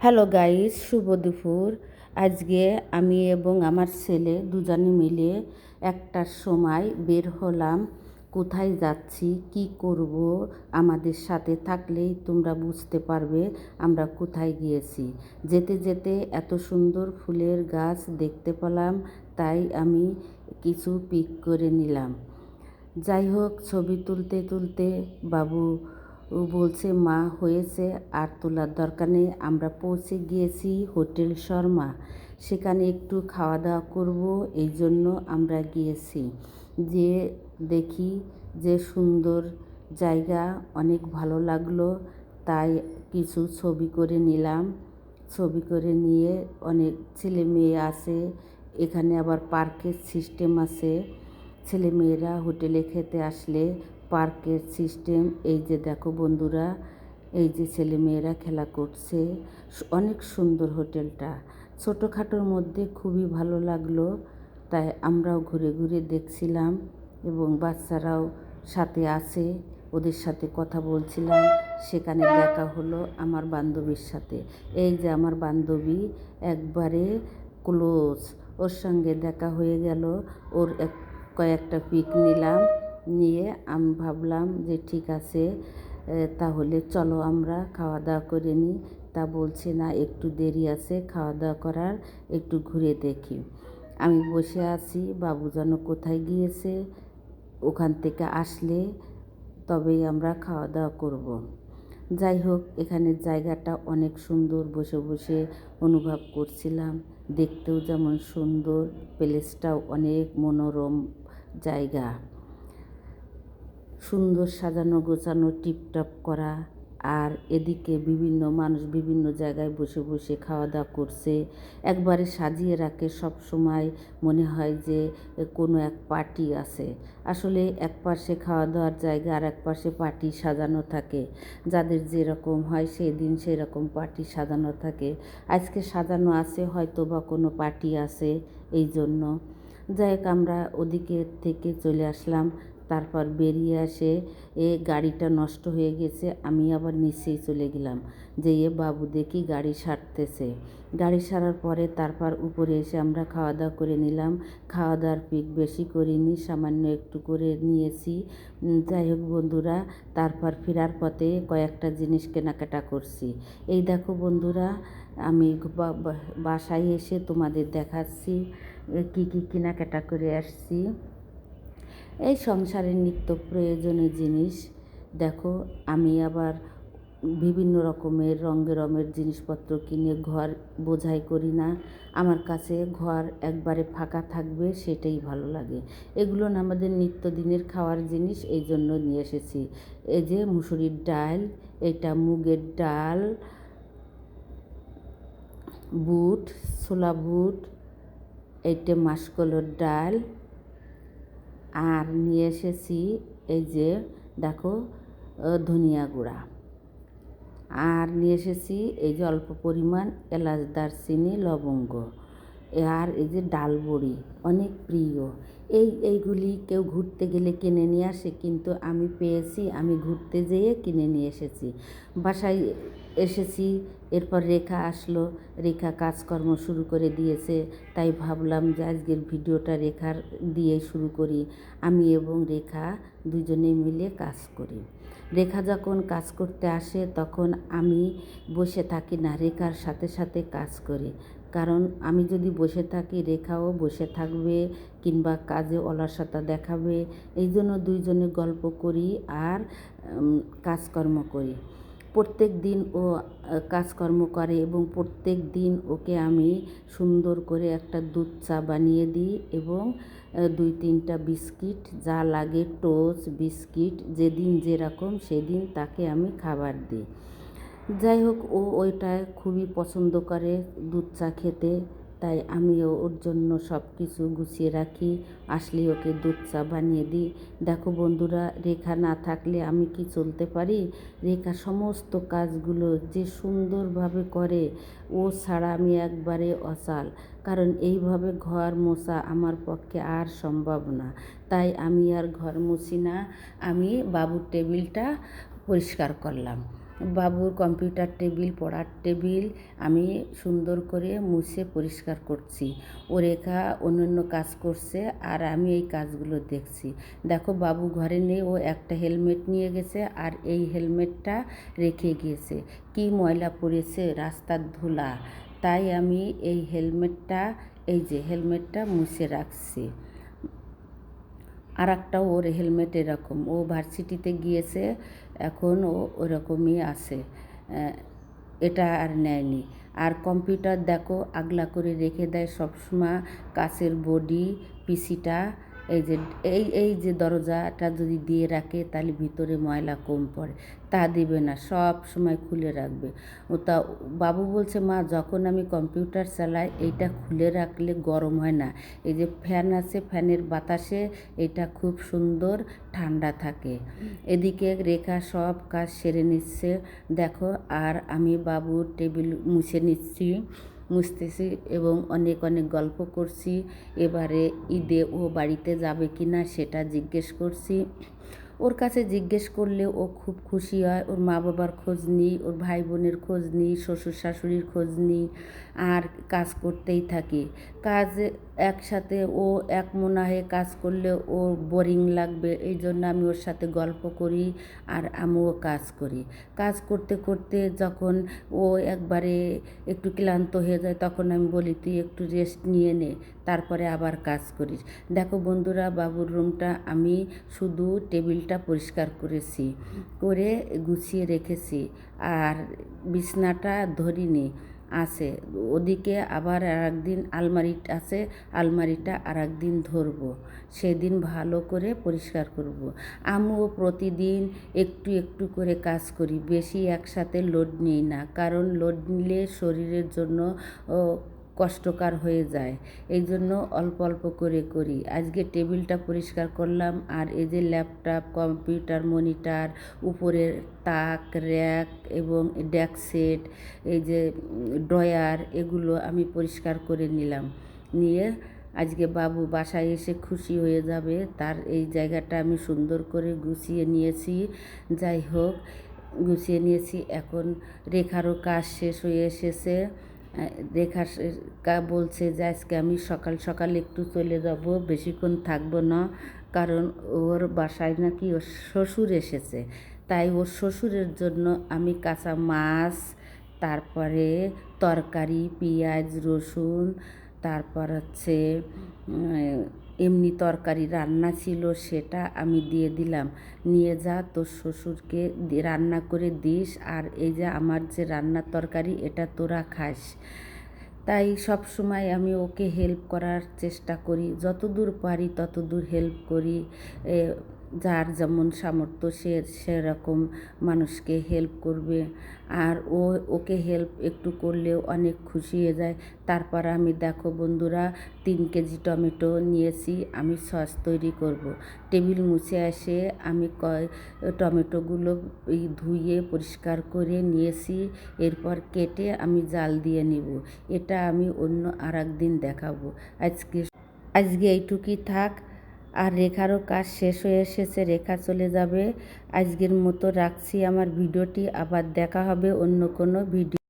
Hello guys, শুভ দুপুর। আজকে আমি এবং আমার ছেলে দুজনে মিলে একটার সময় বের হলাম। কোথায় যাচ্ছি, কি করব, আমাদের সাথে থাকলেই তোমরা বুঝতে পারবে আমরা কোথায় গিয়েছি। যেতে যেতে এত সুন্দর ফুলের গাছ দেখতে পেলাম, তাই আমি কিছু পিক করে নিলাম। যাই হোক, ছবি তুলতে তুলতে বাবু বলছে, মা হয়েছে, আর তোলার দরকার নেই। আমরা পৌঁছে গিয়েছি হোটেল শর্মা, সেখানে একটু খাওয়া দাওয়া করব, এই জন্য আমরা গিয়েছি। যে দেখি যে সুন্দর জায়গা, অনেক ভালো লাগলো, তাই কিছু ছবি করে নিলাম। ছবি করে নিয়ে অনেক ছেলে মেয়ে আছে, এখানে আবার পার্কের সিস্টেম আছে। ছেলে মেয়েরা হোটেলে খেতে আসলে পার্কের সিস্টেম, এই যে দেখো বন্ধুরা, এই যে ছেলে মেয়েরা খেলা করছে। অনেক সুন্দর হোটেলটা, ছোটোখাটোর মধ্যে খুবই ভালো লাগলো, তাই আমরাও ঘুরে ঘুরে দেখছিলাম এবং বাচ্চারাও সাথে আছে, ওদের সাথে কথা বলছিলাম। সেখানে দেখা হলো আমার বান্ধবীর সাথে। এই যে আমার বান্ধবী একবারে ক্লোজ, ওর সঙ্গে দেখা হয়ে গেল। ওর কয়েকটা পিক নিলাম, নিয়ে আমি ভাবলাম যে ঠিক আছে, তাহলে চলো আমরা খাওয়া দাওয়া করে নিই। তা বলছে না, একটু দেরি আছে খাওয়া দাওয়া করার, একটু ঘুরে দেখি। আমি বসে আছি, বাবু যেন কোথায় গিয়েছে, ওখান থেকে আসলে তবেই আমরা খাওয়া দাওয়া করব। যাই হোক, এখানের জায়গাটা অনেক সুন্দর, বসে বসে অনুভব করছিলাম। দেখতেও যেমন সুন্দর, প্লেসটাও অনেক মনোরম জায়গা, সুন্দর সাজানো গোছানো, টিপটপ করা। আর এদিকে বিভিন্ন মানুষ বিভিন্ন জায়গায় বসে বসে খাওয়া দাওয়া করছে, একবারে সাজিয়ে রাখে। সব সময় মনে হয় যে কোনো এক পার্টি আছে। আসলে এক পাশে খাওয়া দাওয়ার জায়গা, আর এক পাশে পার্টি সাজানো থাকে। যাদের যেরকম হয় সেই দিন সেরকম পার্টি সাজানো থাকে। আজকে সাজানো আছে, হয়তো বা কোনো পার্টি আছে, এই জন্য। যাই হোক, আমরা ওদিকে থেকে চলে আসলাম। তারপর বেরিয়ে আসে গাড়িটা নষ্ট হয়ে গেছে, আমি আবার নিচেই চলে গেলাম। যেয়ে বাবু দেখি গাড়ি সারতেছে। গাড়ি সারার পরে তারপর উপরে এসে আমরা খাওয়া দাওয়া করে নিলাম। খাওয়া দাওয়ার পিক বেশি করিনি, সামান্য একটু করে নিয়েছি। যাই হোক বন্ধুরা, তারপর ফেরার পথে কয়েকটা জিনিস কেনাকাটা করছি। এই দেখো বন্ধুরা, আমি বাসায় এসে তোমাদের দেখাচ্ছি কী কী কেনাকাটা করে আসছি। এই সংসারের নিত্য প্রয়োজনীয় জিনিস। দেখো, আমি আবার বিভিন্ন রকমের রঙের জিনিসপত্র কিনে ঘর বোঝাই করি না। আমার কাছে ঘর একবারে ফাঁকা থাকবে, সেটাই ভালো লাগে। এগুলো না আমাদের নিত্যদিনের খাওয়ার জিনিস, এই জন্য নিয়ে এসেছি। এই যে মুসুরির ডাল, এটা মুগের ডাল, বুট, ছোলা বুট, এইটা মাসকলাইর ডাল। আর নিয়ে এসেছি এই যে দেখো ধনিয়া গুঁড়া। আর নিয়ে এসেছি এই যে অল্প পরিমাণ এলাচ, দারচিনি, লবঙ্গ। আর এই যে ডাল বড়ি, অনেক প্রিয়। এইগুলি কেউ ঘুরতে গেলে কিনে নিয়ে আসে, কিন্তু আমি পেয়েছি, আমি ঘুরতে যেয়ে কিনে নিয়ে এসেছি। বাসায় এসেছি, এরপর রেখা আসলো, রেখা কাজকর্ম শুরু করে দিয়েছে। তাই ভাবলাম যে আজকের ভিডিওটা রেখার দিয়ে শুরু করি। আমি এবং রেখা দুজনে মিলে কাজ করি। রেখা যখন কাজ করতে আসে তখন আমি বসে থাকি না, রেখার সাথে সাথে কাজ করি। কারণ আমি যদি বসে থাকি, রেখাও বসে থাকবে, কিংবা কাজে অলসতা দেখাবে। এই জন্য দুইজনে গল্প করি আর কাজকর্ম করি। প্রত্যেক দিন ও কাজকর্ম করে এবং প্রত্যেক দিন ওকে আমি সুন্দর করে একটা দুধ চা বানিয়ে দিই এবং 2-3টা বিস্কিট, যা লাগে টোস্ট, বিস্কিট, যেদিন যেরকম সেদিন তাকে আমি খাবার দিই। যাই হোক, ও ওইটা খুবই পছন্দ করে দুধ চা খেতে, তাই আমিও ওর জন্য সব কিছু গুছিয়ে রাখি, আসলে ওকে দুধ চা বানিয়ে দিই। দেখো বন্ধুরা, রেখা না থাকলে আমি কি চলতে পারি? রেখা সমস্ত কাজগুলো যে সুন্দরভাবে করে, ও ছাড়া আমি একবারে অচল। কারণ এইভাবে ঘর মোছা আমার পক্ষে আর সম্ভব না, তাই আমি আর ঘর মুছি না। আমি বাবুর টেবিলটা পরিষ্কার করলাম। বাবুর কম্পিউটার টেবিল, পড়ার টেবিল আমি সুন্দর করে মুছে পরিষ্কার করছি। ও রেখা অন্যান্য কাজ করছে আর আমি এই কাজগুলো দেখছি। দেখো বাবু ঘরে নেই, ও একটা হেলমেট নিয়ে গেছে আর এই হেলমেটটা রেখে গিয়েছে। কি ময়লা পড়েছে, রাস্তার ধুলা, তাই আমি এই হেলমেটটা মুছে রাখছি। আর একটাও ওর হেলমেট এরকম, ও ভার্সিটিতে গিয়েছে, এখন ও ওরকমই আছে, এটা আর নেয়নি। আর কম্পিউটার দেখো আগলা করে রেখে দেয় সবসময়, কাচের বডি, পিসিটা, এই যে দরজাটা যদি দিয়ে রাখে তাহলে ভিতরে ময়লা কম পড়ে, তা দিবে না, সব সময় খুলে রাখবে। ও তা বাবু বলছে, মা যখন আমি কম্পিউটার চালাই এইটা খুলে রাখলে গরম হয় না, এই যে ফ্যান আছে, ফ্যানের বাতাসে এটা খুব সুন্দর ঠান্ডা থাকে। এদিকে রেখা সব কাজ সেরে নিচ্ছে দেখো, আর আমি বাবুর টেবিল মুছতেছি এবং অনেক অনেক গল্প করছি। এবারে ঈদে ও বাড়িতে যাবে কি না সেটা জিজ্ঞেস করছি। ওর কাছে জিজ্ঞেস করলে ও খুব খুশি হয়। ওর মা বাবার খোঁজ নিই, ওর ভাই বোনের খোঁজ নিই, শ্বশুর শাশুড়ির খোঁজ নিই, আর কাজ করতেই থাকি। কাজ একসাথে ও এক মনে হয়ে কাজ করলে ওর বোরিং লাগবে, এই জন্য আমি ওর সাথে গল্প করি আর আমিও কাজ করি। কাজ করতে করতে যখন ও একবারে একটু ক্লান্ত হয়ে যায় তখন আমি বলি, তুই একটু রেস্ট নিয়ে নে, তারপরে আবার কাজ করিস। দেখো বন্ধুরা, বাবুর রুমটা আমি শুধু টেবিলটা পরিষ্কার করেছি, করে গুছিয়ে রেখেছি, আর বিছনাটা ধরিনি, আছে ওদিকে। আবার আর একদিন আলমারিটা আর একদিন ধরবো, সেদিন ভালো করে পরিষ্কার করব। আমিও প্রতিদিন একটু একটু করে কাজ করি, বেশি একসাথে লোড নিই না, কারণ লোড নিলে শরীরের জন্য কষ্টকর হয়ে যায়, এই জন্য অল্প অল্প করে করি। আজকে টেবিলটা পরিষ্কার করলাম, আর এই যে ল্যাপটপ, কম্পিউটার, মনিটর, উপরের তাক, র্যাক এবং ডেস্ক সেট, এই যে ড্রয়ার, এগুলো আমি পরিষ্কার করে নিলাম। নিয়ে আজকে বাবু বাসায় এসে খুশি হয়ে যাবে, তার এই জায়গাটা আমি সুন্দর করে গুছিয়ে নিয়েছি। যাই হোক, গুছিয়ে নিয়েছি। এখন রেখারও কাজ শেষ হয়ে এসেছে। রেখা বলছে যে আজকে আমি সকাল সকাল একটু চলে যাব, বেশিক্ষণ থাকবো না, কারণ ওর বাসায় নাকি ওর শ্বশুর এসেছে। তাই ওর শ্বশুরের জন্য আমি কাঁচা মাছ, তারপরে তরকারি, পেঁয়াজ, রসুন, তারপর হচ্ছে এমনি তরকারি রান্না ছিল, সেটা আমি দিয়ে দিলাম, নিয়ে যা তোর শ্বশুরকে রান্না করে দিস, আর এই যে আমার যে রান্নার তরকারি এটা তোরা খাস। তাই সব সময় আমি ওকে হেল্প করার চেষ্টা করি, যতদূর পারি ততদূর হেল্প করি। যার যেমন সামর্থ্য সে সেরকম মানুষকে হেল্প করবে, আর ওকে হেল্প একটু করলেও অনেক খুশি হয়ে যায়। তারপর আমি দেখো বন্ধুরা, 3 কেজি টমেটো নিয়েছি, আমি সস তৈরি করব। টেবিল মুছে এসে আমি টমেটোগুলো ধুয়ে পরিষ্কার করে নিয়েছি, এরপর কেটে আমি জাল দিয়ে নিব। এটা আমি অন্য আর একদিন দেখাবো। আজকে এইটুকুই থাক। আর রেখারও কাজ শেষ হয়ে এসেছে, রেখা চলে যাবে। আজকের মতো রাখছি আমার ভিডিওটি, আবার দেখা হবে অন্য কোনো ভিডিও।